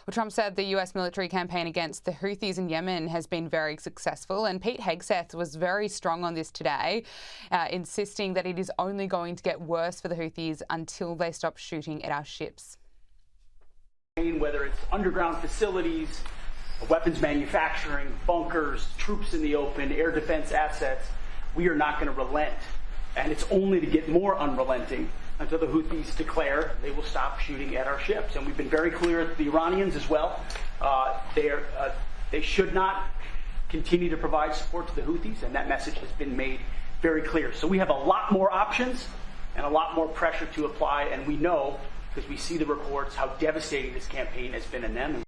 Well, Trump said the US military campaign against the Houthis in Yemen has been very successful, and Pete Hegseth was very strong on this today, insisting that it is only going to get worse for the Houthis until they stop shooting at our ships. Whether it's underground facilities, weapons manufacturing, bunkers, troops in the open, air defense assets, we are not going to relent. And it's only to get more unrelenting until the Houthis declare they will stop shooting at our ships. And we've been very clear with the Iranians as well. They should not continue to provide support to the Houthis, and that message has been made very clear. So we have a lot more options and a lot more pressure to apply, and we know, because we see the reports, how devastating this campaign has been in them.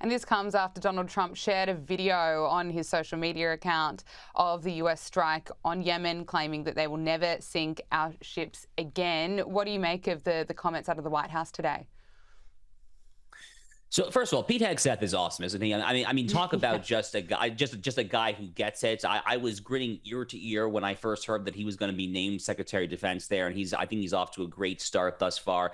And this comes after Donald Trump shared a video on his social media account of the US strike on Yemen, claiming that they will never sink our ships again. What do you make of the comments out of the White House today? So first of all, Pete Hegseth is awesome, isn't he? I mean, talk about just a guy, just a guy who gets it. I was grinning ear to ear when I first heard that he was going to be named Secretary of Defense there, and I think he's off to a great start thus far.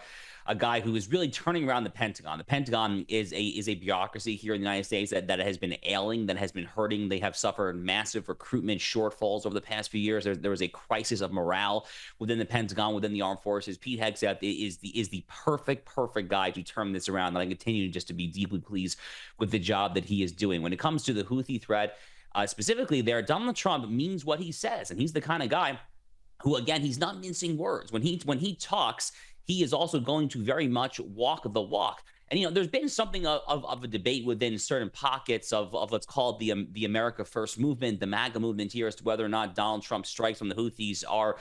A guy who is really turning around the Pentagon. The Pentagon is a bureaucracy here in the United States that has been ailing, that has been hurting. They have suffered massive recruitment shortfalls over the past few years. There was a crisis of morale within the Pentagon, within the armed forces. Pete Hegseth is the perfect guy to turn this around. And I continue just to be deeply pleased with the job that he is doing. When it comes to the Houthi threat, specifically there, Donald Trump means what he says, and he's the kind of guy who, again, he's not mincing words. When he talks, he is also going to very much walk the walk. And, there's been something of a debate within certain pockets of let's call it the America First movement, the MAGA movement here, as to whether or not Donald Trump's strikes on the Houthis are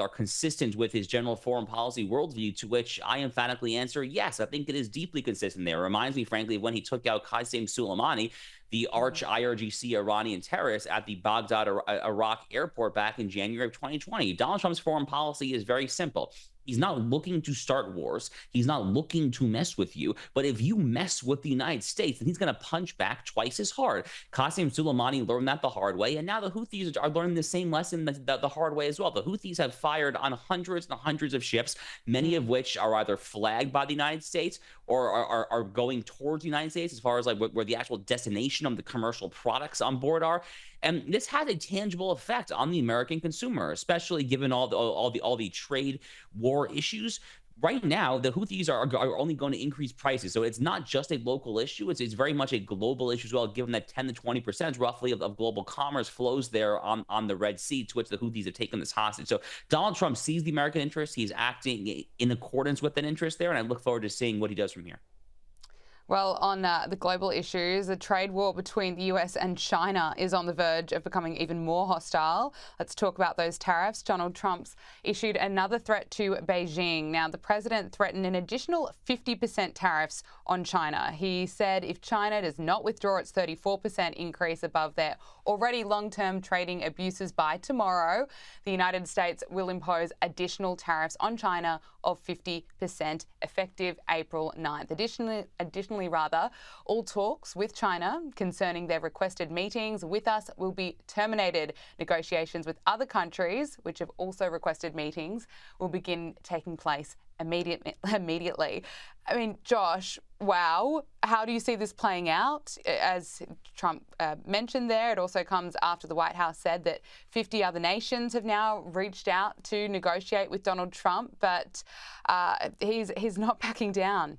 consistent with his general foreign policy worldview, to which I emphatically answer, yes, I think it is deeply consistent there. It reminds me, frankly, of when he took out Qasem Soleimani, the arch IRGC Iranian terrorist, at the Baghdad, Iraq airport back in January of 2020. Donald Trump's foreign policy is very simple. He's not looking to start wars. He's not looking to mess with you. But if you mess with the United States, then he's going to punch back twice as hard. Qasem Soleimani learned that the hard way, and now the Houthis are learning the same lesson the hard way as well. The Houthis have fired on hundreds and hundreds of ships, many of which are either flagged by the United States or are going towards the United States, as far as like where the actual destination of the commercial products on board are. And this has a tangible effect on the American consumer, especially given all the trade war issues. Right now, the Houthis are only going to increase prices. So it's not just a local issue. It's very much a global issue as well, given that 10 to 20% roughly of global commerce flows there on the Red Sea, to which the Houthis have taken this hostage. So Donald Trump sees the American interest. He's acting in accordance with that interest there, and I look forward to seeing what he does from here. Well, on the global issues, the trade war between the US and China is on the verge of becoming even more hostile. Let's talk about those tariffs. Donald Trump's issued another threat to Beijing. Now, the president threatened an additional 50% tariffs on China. He said if China does not withdraw its 34% increase above their already long-term trading abuses by tomorrow, the United States will impose additional tariffs on China of 50% effective April 9th. Additionally, all talks with China concerning their requested meetings with us will be terminated. Negotiations with other countries, which have also requested meetings, will begin taking place immediately. I mean, Josh, wow. How do you see this playing out? As Trump mentioned there, it also comes after the White House said that 50 other nations have now reached out to negotiate with Donald Trump, but he's not backing down.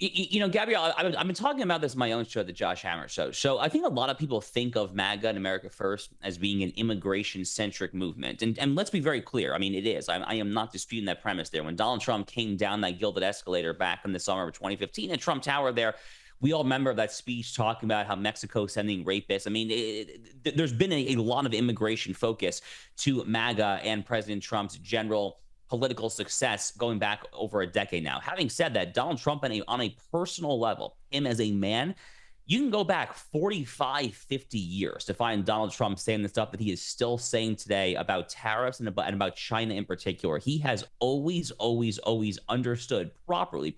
Gabriella, I've been talking about this in my own show, the Josh Hammer Show. So I think a lot of people think of MAGA and America First as being an immigration-centric movement. And let's be very clear. I mean, it is. I am not disputing that premise there. When Donald Trump came down that gilded escalator back in the summer of 2015 at Trump Tower there, we all remember that speech talking about how Mexico sending rapists. I mean, there's been a lot of immigration focus to MAGA and President Trump's general political success going back over a decade now. Having said that, Donald Trump on a personal level, him as a man, you can go back 45, 50 years to find Donald Trump saying the stuff that he is still saying today about tariffs and about China in particular. He has always understood properly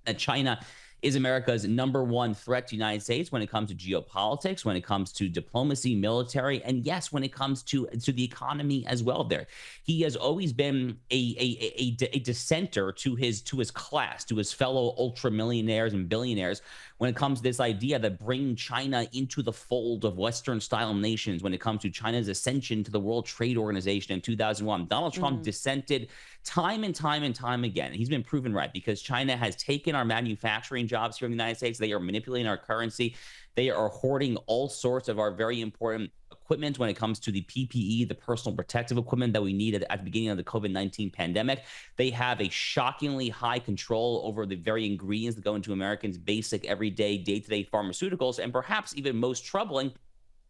that China is America's #1 threat to the United States when it comes to geopolitics, when it comes to diplomacy, military, and yes, when it comes to the economy as well. There, he has always been a dissenter to his class, to his fellow ultra millionaires and billionaires when it comes to this idea that bringing China into the fold of Western style nations, when it comes to China's ascension to the World Trade Organization in 2001. Donald Trump dissented time and time and time again. He's been proven right because China has taken our manufacturing jobs here in the United States. They are manipulating our currency. They are hoarding all sorts of our very important equipment when it comes to the PPE, the personal protective equipment that we need at the beginning of the COVID-19 pandemic. They have a shockingly high control over the very ingredients that go into Americans' basic, everyday, day-to-day pharmaceuticals. And perhaps even most troubling,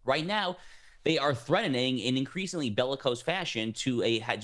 right now, they are threatening in increasingly bellicose fashion to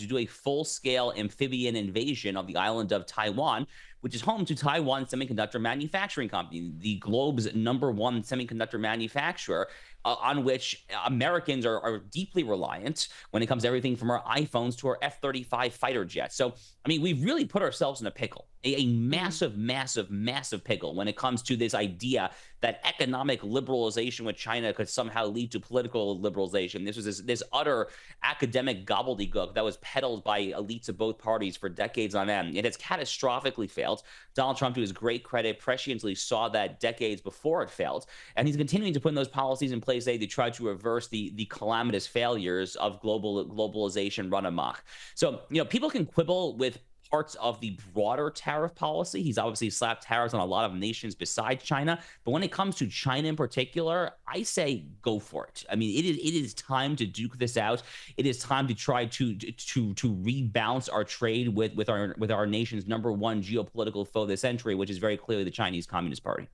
do a full-scale amphibian invasion of the island of Taiwan, which is home to Taiwan Semiconductor Manufacturing Company, the globe's #1 semiconductor manufacturer, on which Americans are deeply reliant when it comes to everything from our iPhones to our F-35 fighter jets. So, I mean, we've really put ourselves in a pickle, a massive, massive, massive pickle when it comes to this idea that economic liberalization with China could somehow lead to political liberalization. This was this utter academic gobbledygook that was peddled by elites of both parties for decades on end. It has catastrophically failed. Donald Trump, to his great credit, presciently saw that decades before it failed. And he's continuing to put in those policies in place to try to reverse the calamitous failures of globalization run amok. So, people can quibble with parts of the broader tariff policy. He's obviously slapped tariffs on a lot of nations besides China. But when it comes to China in particular, I say go for it. I mean, it is time to duke this out. It is time to try to rebalance our trade with our nation's #1 geopolitical foe this century, which is very clearly the Chinese Communist Party.